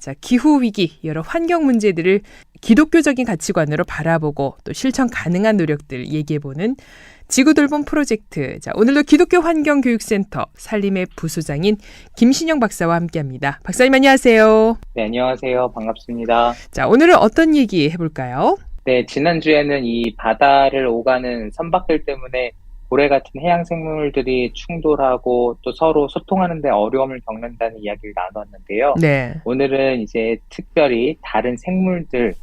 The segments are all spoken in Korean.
자, 기후위기, 여러 환경 문제들을 기독교적인 가치관으로 바라보고 또 실천 가능한 노력들 얘기해보는 지구돌봄 프로젝트. 자, 오늘도 기독교 환경교육센터 산림의 부소장인 김신영 박사와 함께합니다. 박사님 안녕하세요. 네, 안녕하세요. 반갑습니다. 자, 오늘은 어떤 얘기 해볼까요? 네, 지난주에는 이 바다를 오가는 선박들 때문에 고래 같은 해양 생물들이 충돌하고 또 서로 소통하는 데 어려움을 겪는다는 이야기를 나눴는데요. 네. 오늘은 이제 특별히 다른 생물들이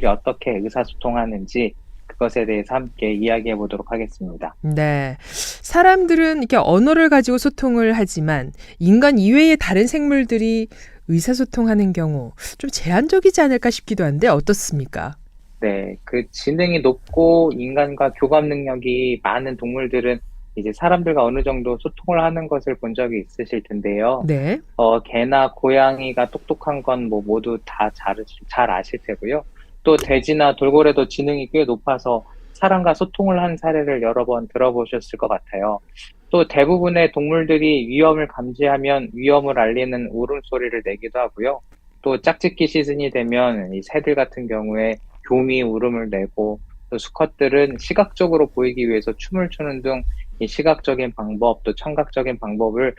어떻게 의사소통하는지 그것에 대해서 함께 이야기해 보도록 하겠습니다. 네. 사람들은 이렇게 언어를 가지고 소통을 하지만 인간 이외의 다른 생물들이 의사소통하는 경우 좀 제한적이지 않을까 싶기도 한데 어떻습니까? 네, 그 지능이 높고 인간과 교감 능력이 많은 동물들은 이제 사람들과 어느 정도 소통을 하는 것을 본 적이 있으실 텐데요. 네. 개나 고양이가 똑똑한 건 뭐 모두 다 잘 아실 테고요. 또 돼지나 돌고래도 지능이 꽤 높아서 사람과 소통을 한 사례를 여러 번 들어보셨을 것 같아요. 또 대부분의 동물들이 위험을 감지하면 위험을 알리는 울음소리를 내기도 하고요. 또 짝짓기 시즌이 되면 이 새들 같은 경우에 교미 울음을 내고 또 수컷들은 시각적으로 보이기 위해서 춤을 추는 등 이 시각적인 방법 또 청각적인 방법을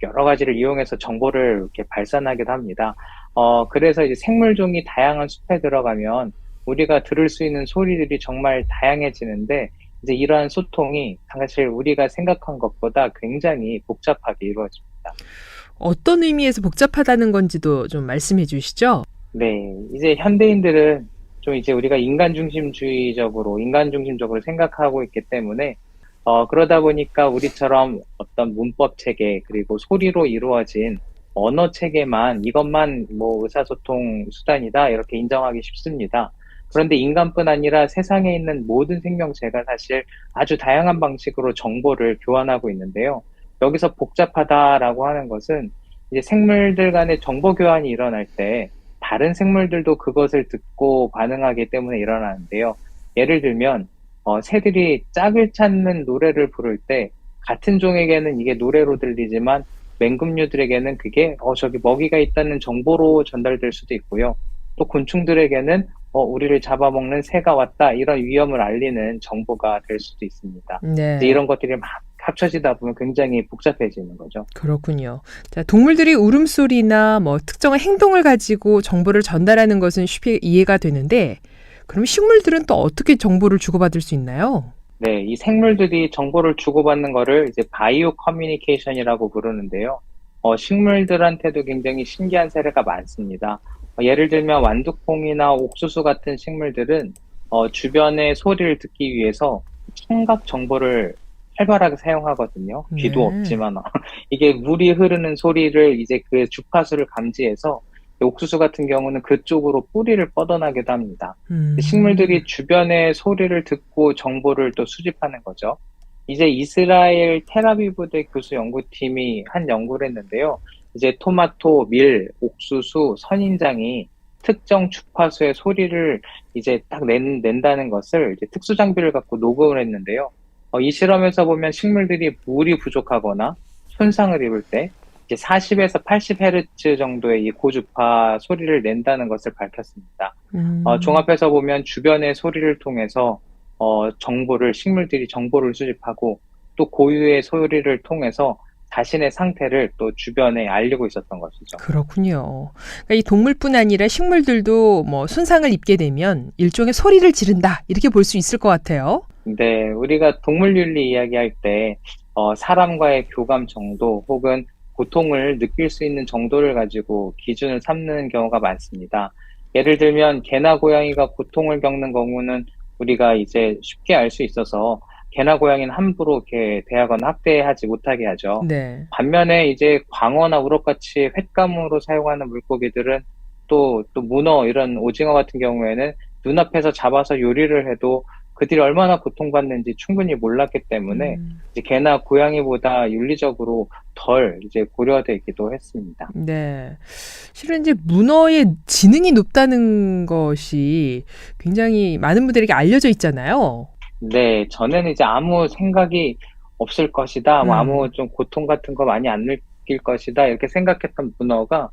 여러 가지를 이용해서 정보를 이렇게 발산하기도 합니다. 그래서 이제 생물종이 다양한 숲에 들어가면 우리가 들을 수 있는 소리들이 정말 다양해지는데 이제 이러한 소통이 사실 우리가 생각한 것보다 굉장히 복잡하게 이루어집니다. 어떤 의미에서 복잡하다는 건지도 좀 말씀해 주시죠. 네, 이제 현대인들은 좀 이제 우리가 인간중심적으로 생각하고 있기 때문에 그러다 보니까 우리처럼 어떤 문법 체계 그리고 소리로 이루어진 언어 체계만 이것만 의사소통 수단이다 이렇게 인정하기 쉽습니다. 그런데 인간뿐 아니라 세상에 있는 모든 생명체가 사실 아주 다양한 방식으로 정보를 교환하고 있는데요. 여기서 복잡하다라고 하는 것은 이제 생물들 간의 정보 교환이 일어날 때 다른 생물들도 그것을 듣고 반응하기 때문에 일어나는데요. 예를 들면 새들이 짝을 찾는 노래를 부를 때 같은 종에게는 이게 노래로 들리지만 맹금류들에게는 그게 저기 먹이가 있다는 정보로 전달될 수도 있고요. 또 곤충들에게는 우리를 잡아먹는 새가 왔다 이런 위험을 알리는 정보가 될 수도 있습니다. 네. 이런 것들이 막 합쳐지다 보면 굉장히 복잡해지는 거죠. 그렇군요. 자, 동물들이 울음소리나 특정한 행동을 가지고 정보를 전달하는 것은 쉽게 이해가 되는데 그럼 식물들은 또 어떻게 정보를 주고받을 수 있나요? 네, 이 생물들이 정보를 주고받는 거를 이제 바이오 커뮤니케이션이라고 부르는데요. 식물들한테도 굉장히 신기한 사례가 많습니다. 예를 들면 완두콩이나 옥수수 같은 식물들은 주변의 소리를 듣기 위해서 청각 정보를 활발하게 사용하거든요. 귀도 없지만 이게 물이 흐르는 소리를 이제 그 주파수를 감지해서 옥수수 같은 경우는 그쪽으로 뿌리를 뻗어나기도 합니다. 식물들이 주변의 소리를 듣고 정보를 또 수집하는 거죠. 이제 이스라엘 텔아비브대 교수 연구팀이 한 연구를 했는데요. 이제 토마토, 밀, 옥수수, 선인장이 특정 주파수의 소리를 이제 딱 낸다는 것을 이제 특수 장비를 갖고 녹음을 했는데요. 이 실험에서 보면 식물들이 물이 부족하거나 손상을 입을 때 이제 40에서 80Hz 정도의 이 고주파 소리를 낸다는 것을 밝혔습니다. 종합해서 보면 주변의 소리를 통해서 식물들이 정보를 수집하고 또 고유의 소리를 통해서 자신의 상태를 또 주변에 알리고 있었던 것이죠. 그렇군요. 그러니까 이 동물뿐 아니라 식물들도 손상을 입게 되면 일종의 소리를 지른다 이렇게 볼 수 있을 것 같아요. 네, 우리가 동물윤리 이야기할 때 사람과의 교감 정도 혹은 고통을 느낄 수 있는 정도를 가지고 기준을 삼는 경우가 많습니다. 예를 들면 개나 고양이가 고통을 겪는 경우는 우리가 이제 쉽게 알 수 있어서 개나 고양이는 함부로 이렇게 대하거나 학대하지 못하게 하죠. 네. 반면에 이제 광어나 우럭같이 횟감으로 사용하는 물고기들은 또 문어 이런 오징어 같은 경우에는 눈앞에서 잡아서 요리를 해도 그들이 얼마나 고통받는지 충분히 몰랐기 때문에 이제 개나 고양이보다 윤리적으로 덜 이제 고려되기도 했습니다. 네. 실은 이제 문어의 지능이 높다는 것이 굉장히 많은 분들에게 알려져 있잖아요. 네, 저는 이제 아무 생각이 없을 것이다, 아무 좀 고통 같은 거 많이 안 느낄 것이다, 이렇게 생각했던 문어가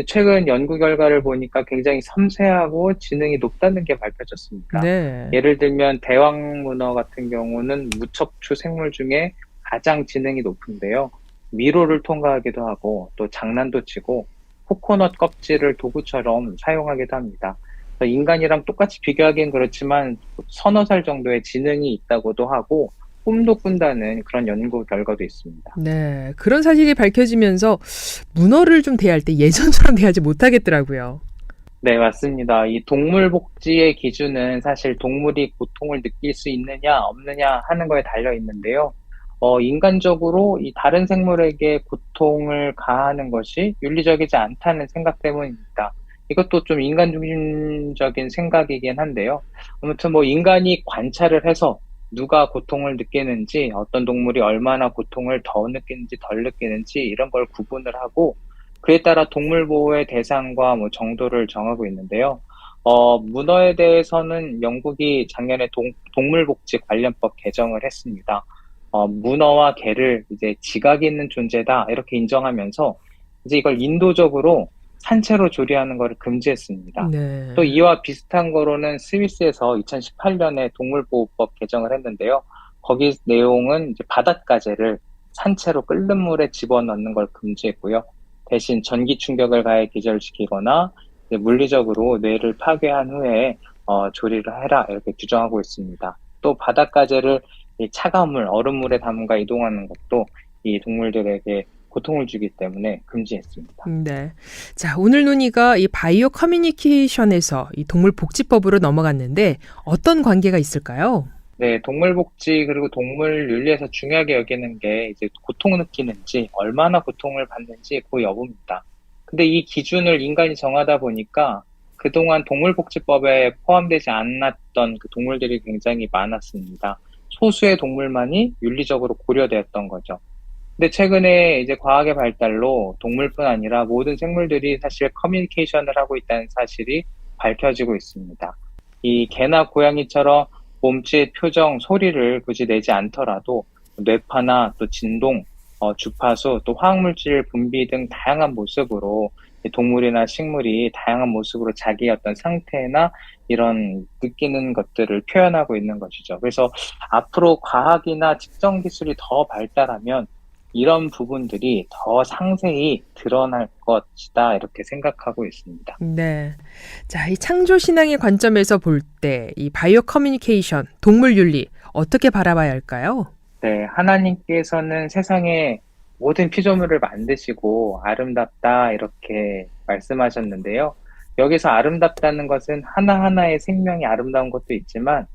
최근 연구 결과를 보니까 굉장히 섬세하고 지능이 높다는 게 밝혀졌습니다. 네. 예를 들면 대왕문어 같은 경우는 무척추 생물 중에 가장 지능이 높은데요. 미로를 통과하기도 하고 또 장난도 치고 코코넛 껍질을 도구처럼 사용하기도 합니다. 그래서 인간이랑 똑같이 비교하기는 그렇지만 서너 살 정도의 지능이 있다고도 하고 꿈도 꾼다는 그런 연구 결과도 있습니다. 네. 그런 사실이 밝혀지면서 문어를 좀 대할 때 예전처럼 대하지 못하겠더라고요. 네, 맞습니다. 이 동물 복지의 기준은 사실 동물이 고통을 느낄 수 있느냐, 없느냐 하는 거에 달려 있는데요. 인간적으로 이 다른 생물에게 고통을 가하는 것이 윤리적이지 않다는 생각 때문입니다. 이것도 좀 인간 중심적인 생각이긴 한데요. 아무튼 뭐 인간이 관찰을 해서 누가 고통을 느끼는지, 어떤 동물이 얼마나 고통을 더 느끼는지 덜 느끼는지 이런 걸 구분을 하고 그에 따라 동물 보호의 대상과 뭐 정도를 정하고 있는데요. 문어에 대해서는 영국이 작년에 동물복지 관련법 개정을 했습니다. 문어와 개를 이제 지각이 있는 존재다 이렇게 인정하면서 이제 이걸 인도적으로 산채로 조리하는 것을 금지했습니다. 네. 또 이와 비슷한 거로는 스위스에서 2018년에 동물보호법 개정을 했는데요. 거기 내용은 이제 바닷가재를 산채로 끓는 물에 집어넣는 걸 금지했고요. 대신 전기 충격을 가해 기절시키거나 이제 물리적으로 뇌를 파괴한 후에 조리를 해라 이렇게 규정하고 있습니다. 또 바닷가재를 이 차가운 물, 얼음물에 담가 이동하는 것도 이 동물들에게 고통을 주기 때문에 금지했습니다. 네. 자, 오늘 논의가 이 바이오 커뮤니케이션에서 이 동물복지법으로 넘어갔는데 어떤 관계가 있을까요? 네, 동물복지 그리고 동물윤리에서 중요하게 여기는 게 이제 고통을 느끼는지 얼마나 고통을 받는지 그 여부입니다. 근데 이 기준을 인간이 정하다 보니까 그동안 동물복지법에 포함되지 않았던 그 동물들이 굉장히 많았습니다. 소수의 동물만이 윤리적으로 고려되었던 거죠. 근데 최근에 이제 과학의 발달로 동물뿐 아니라 모든 생물들이 사실 커뮤니케이션을 하고 있다는 사실이 밝혀지고 있습니다. 이 개나 고양이처럼 몸짓, 표정, 소리를 굳이 내지 않더라도 뇌파나 또 진동, 주파수, 또 화학물질 분비 등 다양한 모습으로 동물이나 식물이 다양한 모습으로 자기의 어떤 상태나 이런 느끼는 것들을 표현하고 있는 것이죠. 그래서 앞으로 과학이나 측정 기술이 더 발달하면 이런 부분들이 더 상세히 드러날 것이다 이렇게 생각하고 있습니다. 네. 자, 이 창조 신앙의 관점에서 볼 때 이 바이오 커뮤니케이션, 동물 윤리 어떻게 바라봐야 할까요? 네, 하나님께서는 세상에 모든 피조물을 만드시고 아름답다 이렇게 말씀하셨는데요. 여기서 아름답다는 것은 하나하나의 생명이 아름다운 것도 있지만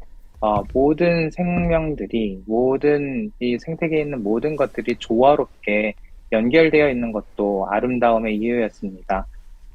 모든 생명들이, 모든 이 생태계에 있는 모든 것들이 조화롭게 연결되어 있는 것도 아름다움의 이유였습니다.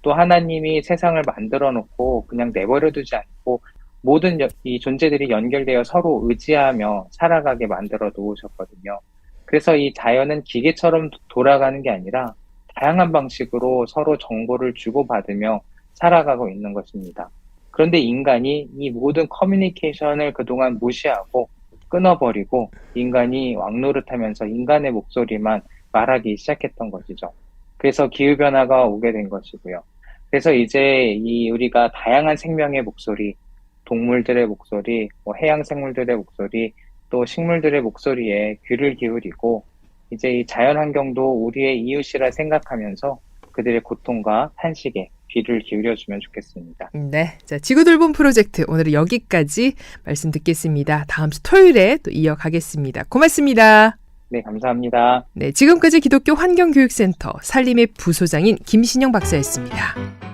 또 하나님이 세상을 만들어 놓고 그냥 내버려 두지 않고 모든 이 존재들이 연결되어 서로 의지하며 살아가게 만들어 놓으셨거든요. 그래서 이 자연은 기계처럼 돌아가는 게 아니라 다양한 방식으로 서로 정보를 주고받으며 살아가고 있는 것입니다. 그런데 인간이 이 모든 커뮤니케이션을 그동안 무시하고 끊어버리고 인간이 왕노릇하면서 인간의 목소리만 말하기 시작했던 것이죠. 그래서 기후변화가 오게 된 것이고요. 그래서 이제 우리가 다양한 생명의 목소리, 동물들의 목소리, 해양 생물들의 목소리, 또 식물들의 목소리에 귀를 기울이고 이제 이 자연 환경도 우리의 이웃이라 생각하면서 그들의 고통과 탄식에 귀를 기울여주면 좋겠습니다. 네. 자, 지구돌봄 프로젝트 오늘은 여기까지 말씀 듣겠습니다. 다음 주 토요일에 또 이어가겠습니다. 고맙습니다. 네, 감사합니다. 네, 지금까지 기독교 환경교육센터 산림의 부소장인 김신영 박사였습니다.